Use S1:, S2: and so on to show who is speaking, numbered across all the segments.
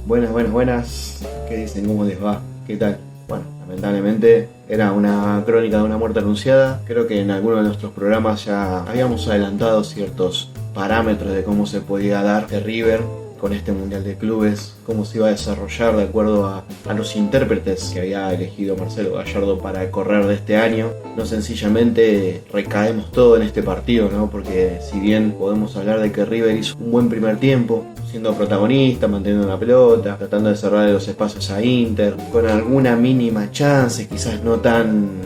S1: Buenas, buenas, buenas. ¿Qué dicen? ¿Cómo les va? ¿Qué tal? Bueno, lamentablemente era una crónica de una muerte anunciada. Creo que en alguno de nuestros programas ya habíamos adelantado ciertos parámetros de cómo se podía dar de River con este Mundial de Clubes, cómo se iba a desarrollar de acuerdo a los intérpretes que había elegido Marcelo Gallardo para el correr de este año. No sencillamente recaemos todo en este partido, ¿no? Porque si bien podemos hablar de que River hizo un buen primer tiempo, siendo protagonista, manteniendo la pelota, tratando de cerrar los espacios a Inter, con alguna mínima chance, quizás no tan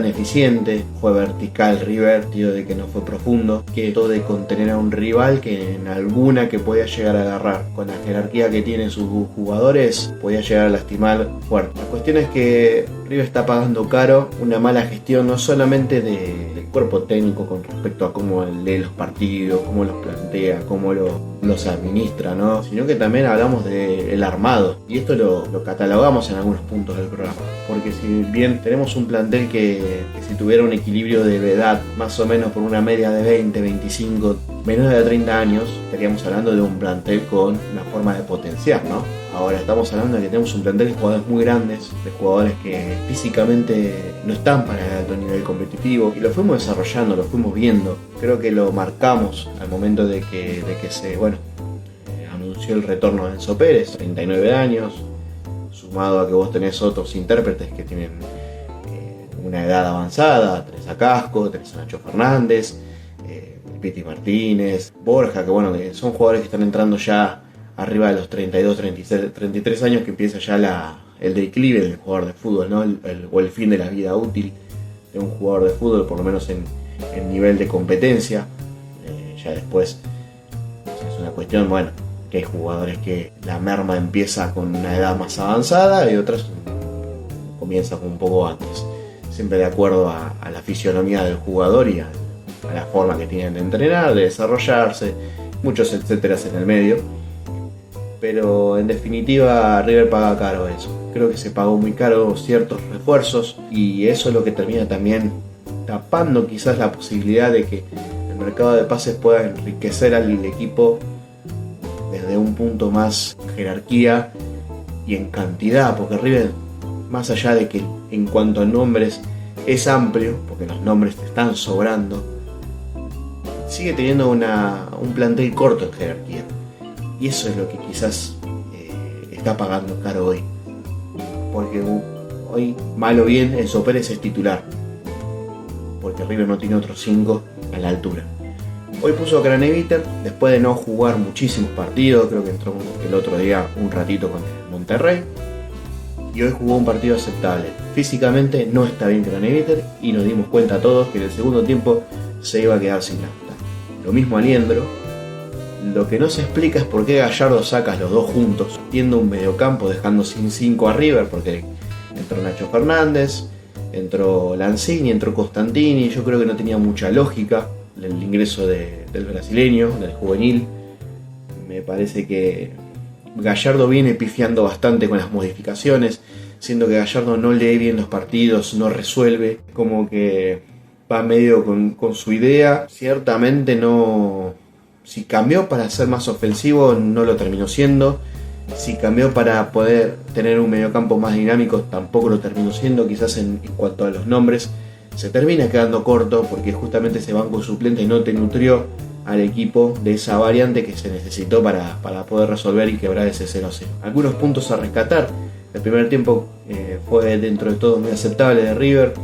S1: eficiente, fue vertical River, tío, de que no fue profundo, que todo de contener a un rival que en alguna que podía llegar a agarrar, con la jerarquía que tienen sus jugadores, podía llegar a lastimar fuerte. La cuestión es que River está pagando caro una mala gestión, no solamente del cuerpo técnico con respecto a cómo lee los partidos, cómo los plantea, cómo los administra, ¿no? Sino que también hablamos del armado, y esto lo catalogamos en algunos puntos del programa, porque si bien tenemos un plantel que si tuviera un equilibrio de edad más o menos por una media de 20, 25, menos de 30 años, estaríamos hablando de un plantel con una forma de potenciar, ¿no? Ahora estamos hablando de que tenemos un plantel de jugadores muy grandes, de jugadores que físicamente no están para el alto nivel competitivo, y lo fuimos desarrollando, lo fuimos viendo. Creo que lo marcamos al momento de que se anunció el retorno de Enzo Pérez, 39 años, sumado a que vos tenés otros intérpretes que tienen una edad avanzada, tenés a Casco, tenés a Nacho Fernández, Piti Martínez, Borja, que son jugadores que están entrando ya arriba de los 32, 33 años, que empieza ya el declive del jugador de fútbol, ¿no? O el fin de la vida útil de un jugador de fútbol, por lo menos en nivel de competencia. Ya después es una cuestión, que hay jugadores que la merma empieza con una edad más avanzada y otras comienza un poco antes, siempre de acuerdo a la fisionomía del jugador y a la forma que tienen de entrenar, de desarrollarse, muchos etcéteras en el medio. Pero en definitiva River paga caro eso. Creo que se pagó muy caro ciertos refuerzos, y eso es lo que termina también tapando quizás la posibilidad de que el mercado de pases pueda enriquecer al equipo desde un punto más en jerarquía y en cantidad, porque River, más allá de que en cuanto a nombres es amplio, porque los nombres te están sobrando, sigue teniendo un plantel corto en jerarquía, y eso es lo que quizás está pagando caro hoy, porque hoy, mal o bien, Enzo Pérez es titular, porque River no tiene otros 5 a la altura. Hoy puso a Craneviter después de no jugar muchísimos partidos, creo que entró el otro día un ratito con el Monterrey, y hoy jugó un partido aceptable. Físicamente no está bien Craneviter, y nos dimos cuenta todos que en el segundo tiempo se iba a quedar sin nafta. Lo mismo Aliendro. Lo que no se explica es por qué Gallardo saca los dos juntos, tiendo un mediocampo dejando sin 5 a River, porque entró Nacho Fernández, entró Lanzini, entró Costantini. Yo creo que no tenía mucha lógica el ingreso del brasileño, del juvenil. Me parece que Gallardo viene pifiando bastante con las modificaciones, siendo que Gallardo no lee bien los partidos, no resuelve, como que va medio con su idea. Ciertamente no. Si cambió para ser más ofensivo, no lo terminó siendo. Si cambió para poder tener un mediocampo más dinámico, tampoco lo terminó siendo. Quizás en cuanto a los nombres se termina quedando corto, porque justamente ese banco suplente no te nutrió al equipo de esa variante que se necesitó para poder resolver y quebrar ese 0-0. Algunos puntos a rescatar. El primer tiempo fue dentro de todo muy aceptable de River.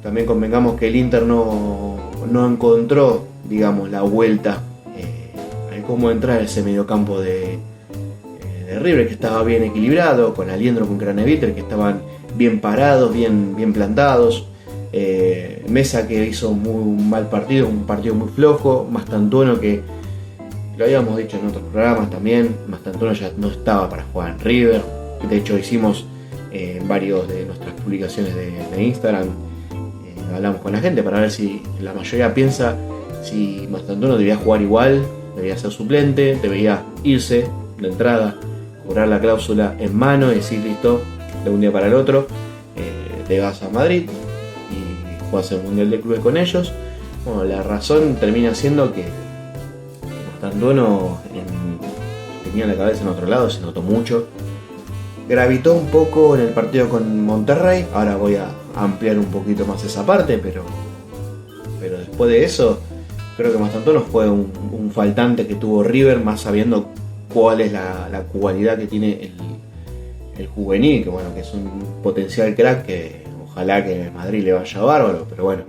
S1: También convengamos que el Inter no encontró, digamos, la vuelta a cómo entrar ese mediocampo de River, que estaba bien equilibrado, con Aliendro, con Craneviter, que estaban bien parados, bien plantados. Mesa, que hizo muy mal partido, un partido muy flojo. Mastantuono, que lo habíamos dicho en otros programas también, Mastantuono ya no estaba para jugar en River. De hecho hicimos en varios de nuestras publicaciones de Instagram, hablamos con la gente para ver si la mayoría piensa si Mastantuono debía jugar igual, debía ser suplente, debía irse de entrada, cobrar la cláusula en mano y decir listo, de un día para el otro te vas a Madrid y juegas el Mundial de Clubes con ellos. Bueno, la razón termina siendo que Mastantuono tenía la cabeza en otro lado, se notó mucho. Gravitó un poco en el partido con Monterrey, ahora voy a ampliar un poquito más esa parte, pero después de eso, creo que Mastantuono fue un faltante que tuvo River, más sabiendo cuál es la cualidad que tiene el juvenil, que bueno, que es un potencial crack, que ojalá que en Madrid le vaya bárbaro, pero bueno,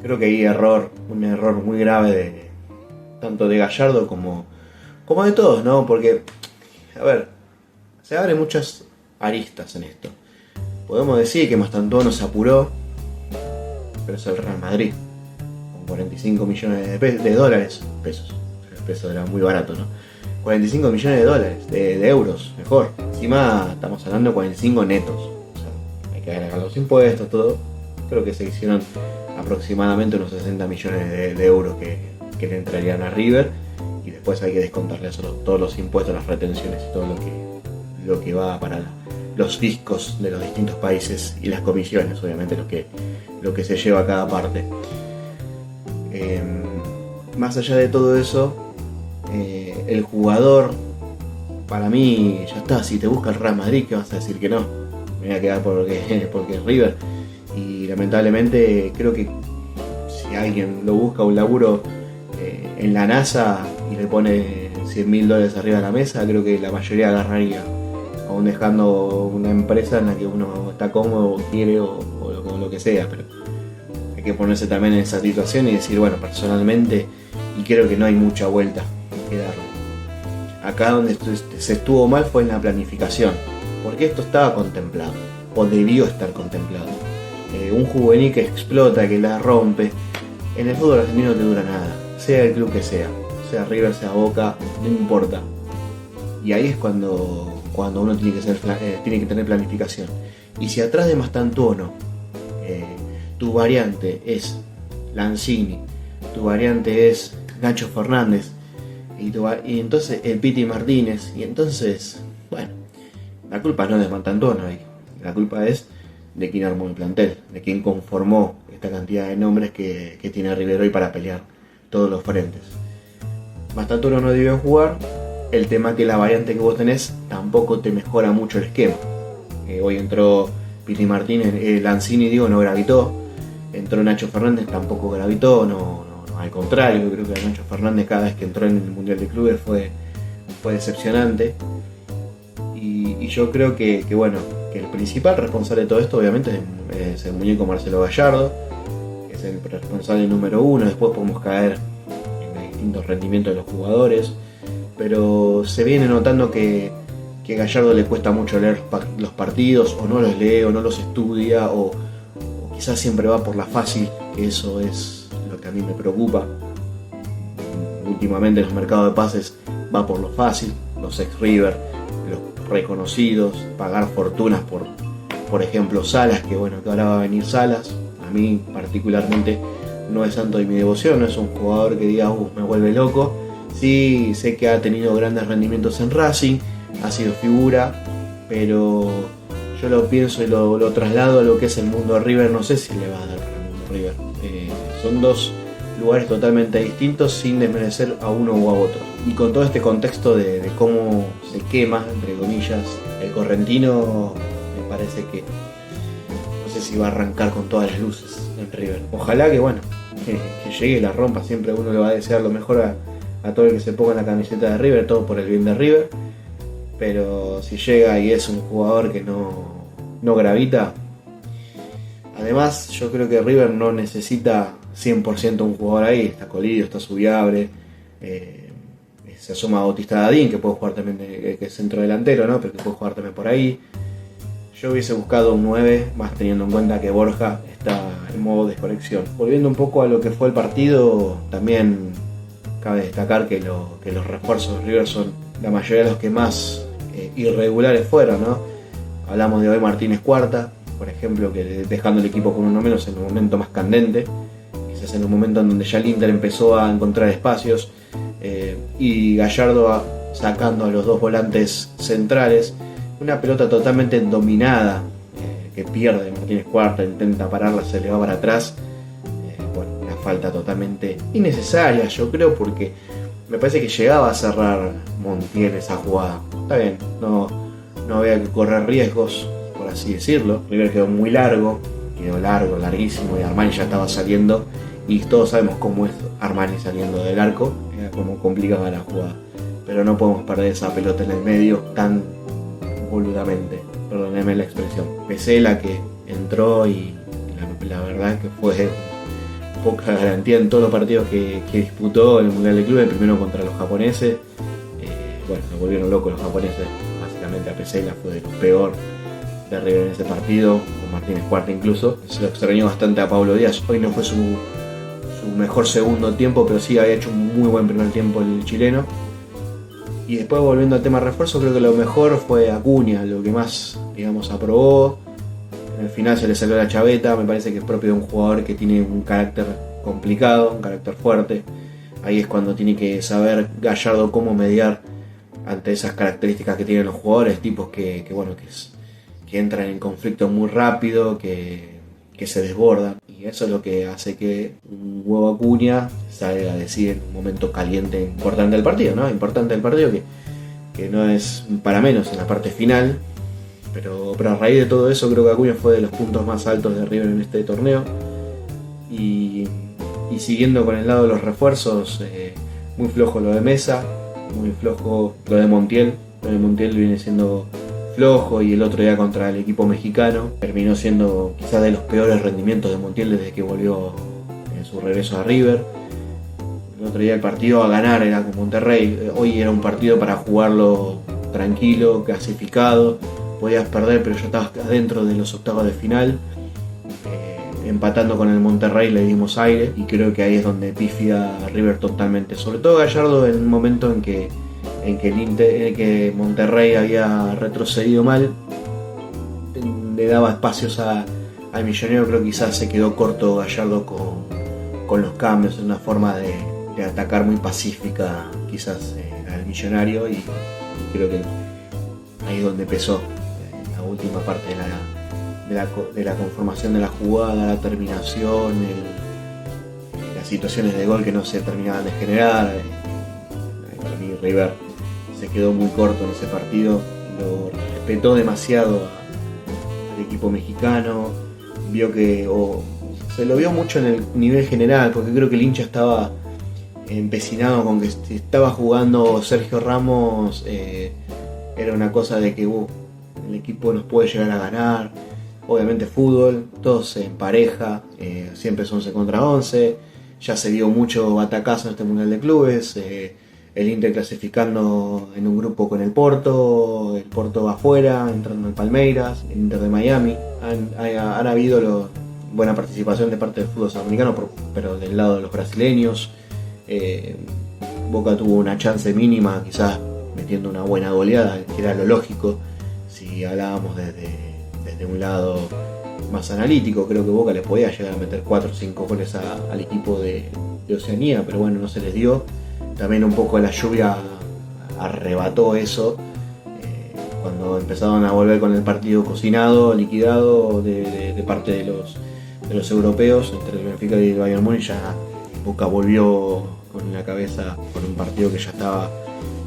S1: creo que hay un error muy grave tanto de Gallardo como de todos, ¿no? Porque, a ver, se abren muchas aristas en esto. Podemos decir que Mastantuono se apuró, pero es el Real Madrid, con 45 millones de dólares, pesos. El peso era muy barato, ¿no? 45 millones de dólares, de euros, mejor. Encima estamos hablando de 45 netos. O sea, hay que agregar los impuestos, todo. Creo que se hicieron aproximadamente unos 60 millones de euros que le entrarían a River. Y después hay que descontarle todos los impuestos, las retenciones y todo lo que va para los fiscos de los distintos países y las comisiones, obviamente lo que se lleva a cada parte. Más allá de todo eso, el jugador, para mí, ya está. Si te busca el Real Madrid, ¿qué vas a decir que no? Me voy a quedar porque es River. Y lamentablemente creo que si alguien lo busca un laburo en la NASA y le pone $100.000 arriba de la mesa, creo que la mayoría agarraría, aún dejando una empresa en la que uno está cómodo, quiere o lo que sea. Pero hay que ponerse también en esa situación y decir, bueno, personalmente, y creo que no hay mucha vuelta que darle. Acá donde se estuvo mal fue en la planificación, porque esto estaba contemplado, o debió estar contemplado. Un juvenil que explota, que la rompe, en el fútbol argentino no te dura nada, sea el club que sea River, sea Boca, no importa. Y ahí es cuando uno tiene que tener planificación. Y si atrás de Mastantuono tu variante es Lanzini, tu variante es Nacho Fernández, y entonces el Piti Martínez, y entonces, bueno, la culpa no es de Mastantuono ahí, la culpa es de quien armó el plantel, de quien conformó esta cantidad de nombres que tiene River hoy para pelear todos los frentes. Mastantuono no debió jugar. El tema que la variante que vos tenés tampoco te mejora mucho el esquema. Hoy entró Piti Martínez, Lanzini no gravitó, entró Nacho Fernández, tampoco gravitó, no, al contrario, yo creo que Nacho Fernández cada vez que entró en el Mundial de Clubes fue decepcionante. Y yo creo que bueno, que el principal responsable de todo esto obviamente es el muñeco Marcelo Gallardo, que es el responsable número uno. Después podemos caer en los distintos rendimientos de los jugadores, pero se viene notando que a Gallardo le cuesta mucho leer los partidos, o no los lee, o no los estudia, o quizás siempre va por la fácil, que eso es lo que a mí me preocupa. Últimamente en los mercados de pases va por lo fácil, los ex-River, los reconocidos, pagar fortunas por ejemplo Salas, que bueno, que ahora va a venir Salas. A mí particularmente no es santo de mi devoción, no es un jugador que diga me vuelve loco. Sí, sé que ha tenido grandes rendimientos en Racing, ha sido figura, pero yo lo pienso y lo traslado a lo que es el mundo de River. No sé si le va a dar para el mundo de River. Son dos lugares totalmente distintos, sin desmerecer a uno u a otro. Y con todo este contexto de cómo se quema, entre comillas, el correntino, me parece que no sé si va a arrancar con todas las luces en River. Ojalá que bueno, que llegue y la rompa. Siempre uno le va a desear lo mejor a todo el que se ponga la camiseta de River, todo por el bien de River. Pero si llega y es un jugador que no gravita, además yo creo que River no necesita 100% un jugador ahí. Está Colidio, está Subiabre, se asoma Bautista Dadín, que puede jugar también, que es centro delantero, ¿no? Pero que puede jugar también por ahí. Yo hubiese buscado un 9, más teniendo en cuenta que Borja está en modo desconexión. Volviendo un poco a lo que fue el partido, también cabe destacar que los refuerzos de River son la mayoría de los que más irregulares fueron, ¿no? Hablamos de hoy Martínez Cuarta, por ejemplo, que dejando el equipo con uno menos en un momento más candente, quizás en un momento en donde ya el Inter empezó a encontrar espacios, y Gallardo sacando a los dos volantes centrales, una pelota totalmente dominada, que pierde Martínez Cuarta, intenta pararla, se le va para atrás. Bueno, una falta totalmente innecesaria, yo creo, porque me parece que llegaba a cerrar Montiel esa jugada. Está bien, no había que correr riesgos, por así decirlo. River quedó muy largo, larguísimo, y Armani ya estaba saliendo, y todos sabemos cómo es Armani saliendo del arco, cómo complicaba la jugada. Pero no podemos perder esa pelota en el medio tan boludamente, perdónenme la expresión. Pesela, que entró, y la verdad es que fue poca garantía en todos los partidos que disputó en el Mundial de Clubes. Primero contra los japoneses, se volvieron locos los japoneses. Básicamente a Pesela fue de lo peor de River en ese partido, con Martínez Cuarta incluso. Se lo extrañó bastante a Pablo Díaz. Hoy no fue su mejor segundo tiempo, pero sí había hecho un muy buen primer tiempo el chileno. Y después, volviendo al tema refuerzo, creo que lo mejor fue Acuña, lo que más, aprobó. En el final se le salió la chaveta, me parece que es propio de un jugador que tiene un carácter complicado, un carácter fuerte. Ahí es cuando tiene que saber Gallardo cómo mediar ante esas características que tienen los jugadores, tipos que entran en conflicto muy rápido, que se desbordan. Y eso es lo que hace que un huevo Acuña salga a decir en un momento caliente, importante del partido, ¿no? Importante del partido, que no es para menos en la parte final. Pero a raíz de todo eso, creo que Acuña fue de los puntos más altos de River en este torneo. Y siguiendo con el lado de los refuerzos, muy flojo lo de Mesa, muy flojo lo de Montiel. Lo de Montiel viene siendo flojo, y el otro día contra el equipo mexicano terminó siendo quizás de los peores rendimientos de Montiel desde que volvió en su regreso a River. El otro día el partido a ganar era con Monterrey. Hoy era un partido para jugarlo tranquilo, clasificado. Podías perder, pero ya estabas adentro de los octavos de final. Empatando con el Monterrey le dimos aire, y creo que ahí es donde pifia River totalmente. Sobre todo Gallardo, en un momento en que Monterrey había retrocedido mal, le daba espacios al Millonero. Creo que quizás se quedó corto Gallardo con los cambios, en una forma de atacar muy pacífica quizás al Millonario, y creo que ahí es donde pesó la última parte de la conformación de la jugada, la terminación, las situaciones de gol que no se terminaban de generar. Para mí River se quedó muy corto en ese partido, lo respetó demasiado al equipo mexicano, se lo vio mucho en el nivel general, porque creo que el hincha estaba empecinado con que si estaba jugando Sergio Ramos, era una cosa de que el equipo nos puede llegar a ganar. Obviamente fútbol, todos en pareja, siempre es 11 contra 11, ya se vio mucho batacazo en este Mundial de Clubes, el Inter clasificando en un grupo con el Porto afuera, entrando en Palmeiras, el Inter de Miami. Han habido buena participación de parte del fútbol sudamericano, pero del lado de los brasileños. Boca tuvo una chance mínima, quizás metiendo una buena goleada, que era lo lógico si hablábamos desde un lado más analítico. Creo que Boca les podía llegar a meter 4 o 5 goles al equipo de Oceanía, pero bueno, no se les dio. También un poco la lluvia arrebató eso, cuando empezaron a volver con el partido cocinado, liquidado de parte de los europeos, entre el Benfica y el Bayern Múnich. Ya Boca volvió con la cabeza con un partido que ya estaba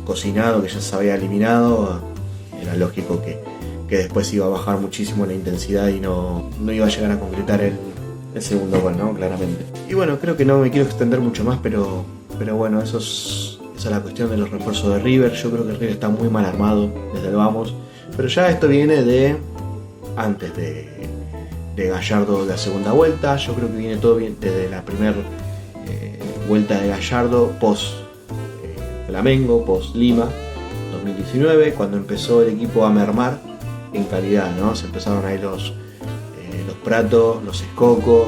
S1: cocinado, que ya se había eliminado. Era lógico que después iba a bajar muchísimo la intensidad y no iba a llegar a concretar el segundo gol, ¿no? Claramente. Y bueno, creo que no me quiero extender mucho más, pero bueno, esa es la cuestión de los refuerzos de River. Yo creo que River está muy mal armado desde el vamos, pero ya esto viene de antes de Gallardo, la segunda vuelta. Yo creo que viene todo bien desde la primera vuelta de Gallardo, post Flamengo, post Lima 2019, cuando empezó el equipo a mermar en calidad, ¿no? Se empezaron ahí los Prato, los Escoco,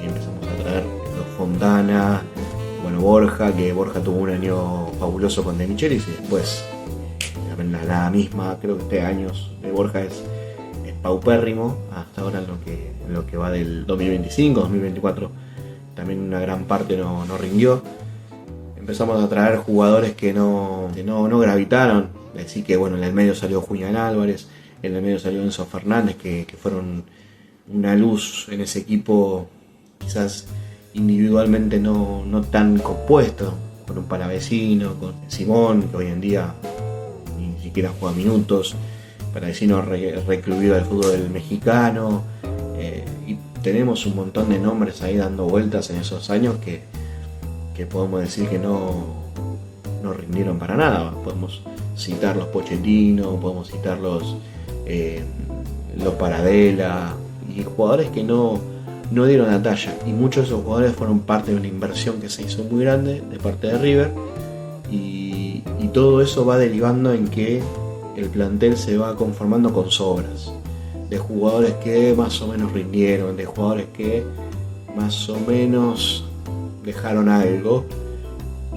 S1: y empezamos a traer los Fontana, bueno, Borja, que Borja tuvo un año fabuloso con De Michelis, y después la misma. Creo que este año de Borja es paupérrimo hasta ahora en lo que va del 2025, 2024. También una gran parte no rindió. Empezamos a traer jugadores que no gravitaron. Así que bueno, en el medio salió Julián Álvarez, en el medio salió Enzo Fernández, que fueron una luz en ese equipo, quizás individualmente no tan compuesto, con un palavecino, con Simón, que hoy en día ni siquiera juega minutos, Palavecino recluido del fútbol mexicano, y tenemos un montón de nombres ahí dando vueltas en esos años que podemos decir que no rindieron para nada. Podemos citar los Pochettino, podemos citar los Paradela, y jugadores que no dieron la talla, y muchos de esos jugadores fueron parte de una inversión que se hizo muy grande de parte de River, y todo eso va derivando en que el plantel se va conformando con sobras de jugadores que más o menos rindieron, de jugadores que más o menos dejaron algo,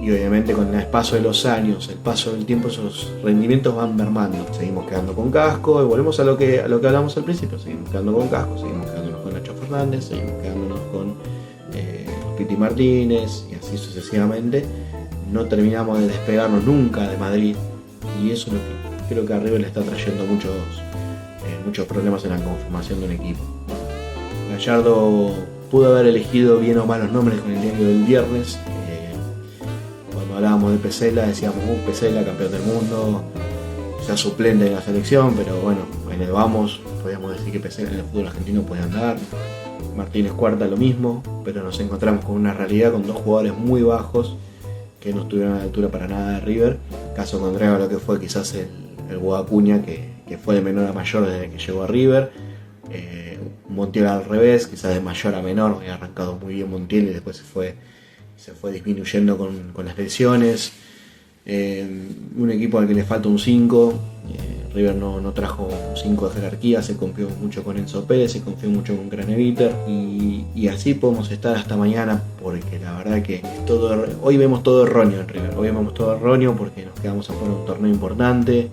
S1: y obviamente con el paso de los años, el paso del tiempo, esos rendimientos van mermando. Seguimos quedando con Casco, y volvemos a lo que hablamos al principio, seguimos quedando con Casco, seguimos quedándonos con Nacho Fernández, seguimos quedándonos con Piti Martínez, y así sucesivamente. No terminamos de despegarnos nunca de Madrid, y eso es lo que creo que a River le está trayendo muchos problemas en la conformación de un equipo. Gallardo pudo haber elegido bien o mal los nombres con el diario del viernes. Cuando hablábamos de Pesela decíamos Pesela, campeón del mundo, quizás suplente de la selección, pero bueno, en el vamos podíamos decir que Pesela en el fútbol argentino puede andar. Martínez Cuarta lo mismo, pero nos encontramos con una realidad, con dos jugadores muy bajos que no estuvieron a la altura para nada de River. Caso contrario a lo que fue quizás el Guadacuña, que fue de menor a mayor desde que llegó a River. Montiel al revés, quizás de mayor a menor, había arrancado muy bien Montiel y después se fue disminuyendo con las lesiones. Un equipo al que le falta un 5. River no trajo un 5 de jerarquía, se confió mucho con Enzo Pérez, se confió mucho con Craneviter, y así podemos estar hasta mañana, porque la verdad que hoy vemos todo erróneo en River. Hoy vemos todo erróneo porque nos quedamos afuera de un torneo importante.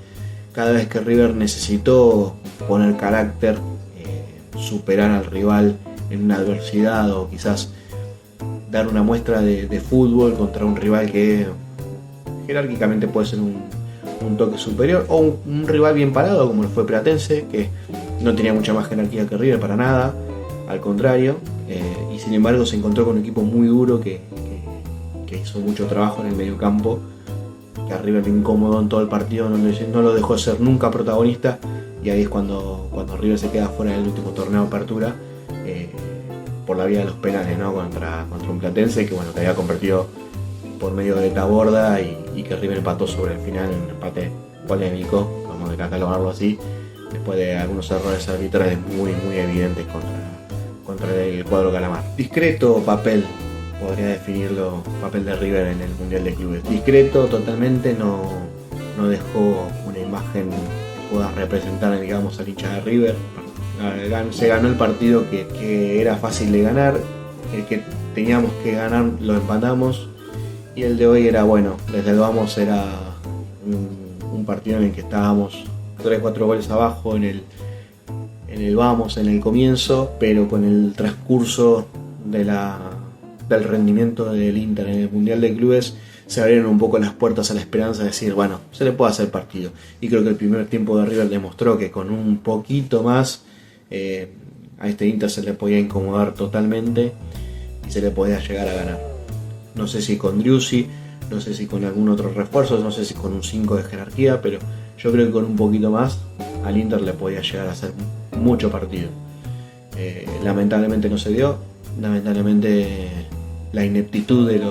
S1: Cada vez que River necesitó poner carácter, superar al rival en una adversidad, o quizás dar una muestra de fútbol contra un rival que jerárquicamente puede ser un toque superior, o un rival bien parado como fue Platense, que no tenía mucha más jerarquía que River para nada, al contrario, y sin embargo se encontró con un equipo muy duro que hizo mucho trabajo en el medio campo, que a River le incomodó en todo el partido, no lo dejó ser nunca protagonista, y ahí es cuando River se queda fuera del último torneo de apertura, por la vía de los penales, ¿no? contra un Platense que que había convertido por medio de Taborda, y que River empató sobre el final, un empate polémico, vamos a catalogarlo así, después de algunos errores arbitrales muy evidentes contra el cuadro calamar. Discreto papel, podría definirlo, papel de River en el Mundial de Clubes. Discreto totalmente, no dejó una imagen que pueda representar, digamos, al hincha de River. Se ganó el partido que era fácil de ganar, el que teníamos que ganar lo empatamos, y el de hoy era desde el vamos era un partido en el que estábamos 3-4 goles abajo en el vamos, en el comienzo, pero con el transcurso del rendimiento del Inter en el Mundial de Clubes se abrieron un poco las puertas a la esperanza de decir, se le puede hacer partido, y creo que el primer tiempo de River demostró que con un poquito más a este Inter se le podía incomodar totalmente y se le podía llegar a ganar. No sé si con Driussi, no sé si con algún otro refuerzo, no sé si con un 5 de jerarquía, pero yo creo que con un poquito más al Inter le podía llegar a hacer mucho partido. Lamentablemente no se dio, lamentablemente la ineptitud de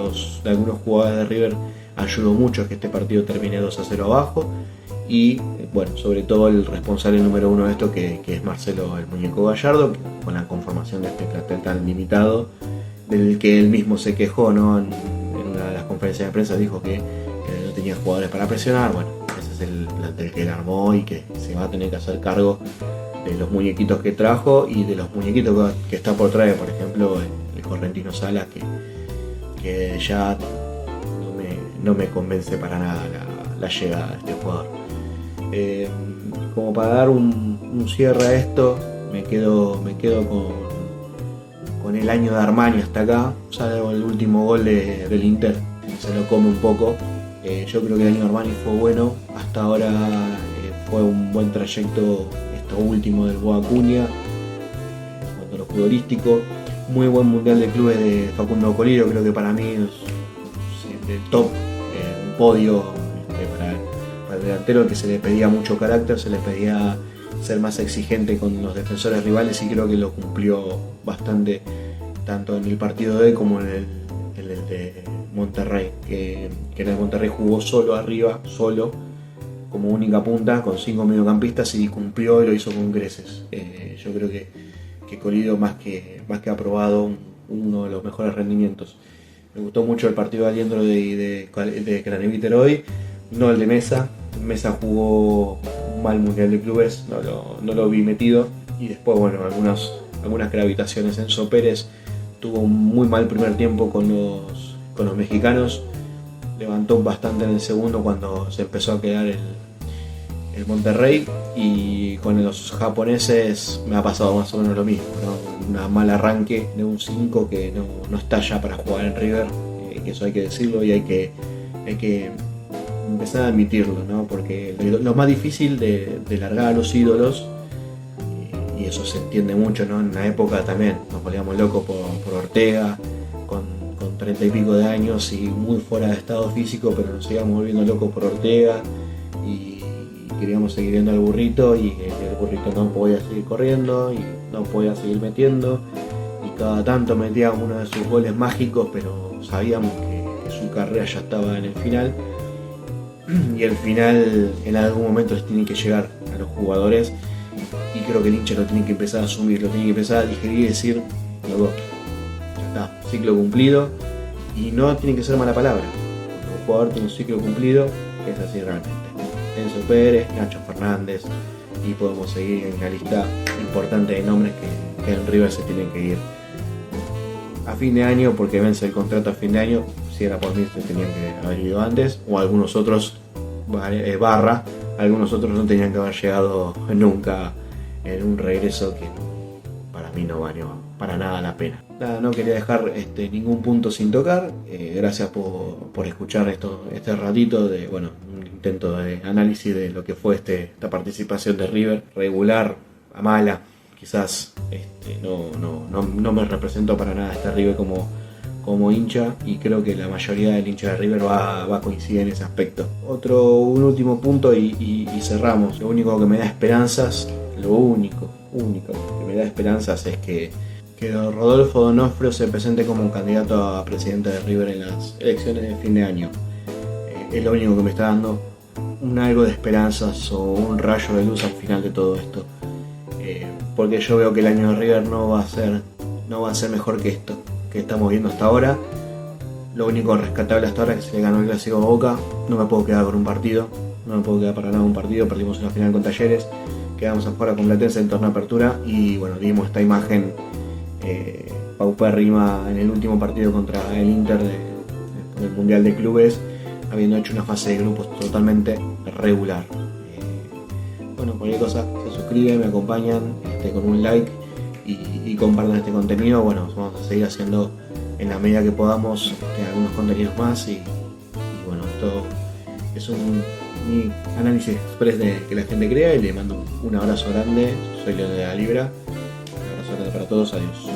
S1: algunos jugadores de River ayudó mucho a que este partido termine 2-0 abajo, y sobre todo el responsable número uno de esto, que es Marcelo el Muñeco Gallardo, con la conformación de este plantel tan limitado, del que él mismo se quejó, ¿no? En una de las conferencias de prensa dijo que no tenía jugadores para presionar. Ese es el plantel que él armó, y que se va a tener que hacer cargo de los muñequitos que trajo y de los muñequitos que está por traer. Por ejemplo, el Correntino Salas, que ya no me convence para nada la llegada de este jugador. Como para dar un cierre a esto, me quedo con el año de Armani hasta acá, salvo el último gol del Inter, se lo come un poco. Yo creo que el año de Armani fue bueno, hasta ahora fue un buen trayecto esto último del Guadacuña, en cuanto a lo futbolístico. Muy buen Mundial de Clubes de Facundo Coliro, creo que para mí del top, un podio para el delantero, que se le pedía mucho carácter, se le pedía ser más exigente con los defensores rivales, y creo que lo cumplió bastante, tanto en el partido de hoy como en el de Monterrey, que en el Monterrey jugó solo arriba, solo, como única punta, con 5 mediocampistas, y cumplió y lo hizo con creces. Yo creo que Colidio más que aprobado uno de los mejores rendimientos. Me gustó mucho el partido de Aliendro de Craneviter hoy, no el de Mesa. Mesa jugó un mal Mundial de Clubes, no lo vi metido, y después algunas gravitaciones. Enzo Pérez tuvo un muy mal primer tiempo con los mexicanos, levantó bastante en el segundo cuando se empezó a quedar el Monterrey, y con los japoneses me ha pasado más o menos lo mismo, ¿no? Un mal arranque de un 5 que no está ya para jugar en River, que eso hay que decirlo, y hay que empezar a admitirlo, ¿no? Porque lo más difícil de largar a los ídolos, y eso se entiende mucho, ¿no? En la época también nos volvíamos locos por Ortega, con 30 y pico de años y muy fuera de estado físico, pero nos íbamos volviendo locos por Ortega, y queríamos seguir viendo al burrito, y el burrito no podía seguir corriendo y no podía seguir metiendo, y cada tanto metía uno de sus goles mágicos, pero sabíamos que su carrera ya estaba en el final, y el final en algún momento les tiene que llegar a los jugadores, y creo que el hincha lo tiene que empezar a asumir, lo tiene que empezar a digerir y decir: luego, ya está, ciclo cumplido, y no tiene que ser mala palabra. Cuando un jugador tiene un ciclo cumplido, es así realmente. Enzo Pérez, Nacho Fernández, y podemos seguir en una lista importante de nombres que en River se tienen que ir a fin de año, porque vence el contrato a fin de año. Si era por mí, se tenían que haber ido antes, o algunos otros algunos otros no tenían que haber llegado nunca en un regreso que para mí no valió para nada la pena. Nada, no quería dejar ningún punto sin tocar. Gracias por escuchar este ratito de, un intento de análisis de lo que fue esta participación de River, regular a mala. Quizás no me representó para nada este River como hincha, y creo que la mayoría del hincha de River va a coincidir en ese aspecto. Un último punto y cerramos. Lo único que me da esperanzas, lo único que me da esperanzas es que Rodolfo D'Onofrio se presente como candidato a presidente de River en las elecciones de fin de año. Es lo único que me está dando algo de esperanzas, o un rayo de luz al final de todo esto. Porque yo veo que el año de River no va a ser mejor que esto que estamos viendo hasta ahora. Lo único rescatable hasta ahora es que se le ganó el clásico a Boca. No me puedo quedar con un partido, no me puedo quedar para nada un partido. Perdimos una final con Talleres, quedamos afuera con Platense en torneo de apertura, y dimos esta imagen paupérrima en el último partido contra el Inter del Mundial de Clubes, habiendo hecho una fase de grupos totalmente regular. Cualquier cosa, se suscriben, me acompañan con un like, y compartan este contenido. Vamos a seguir haciendo en la medida que podamos algunos contenidos más, y esto es un análisis express de que la gente crea, y le mando un abrazo grande. Soy León de la Libra, un abrazo grande para todos, adiós.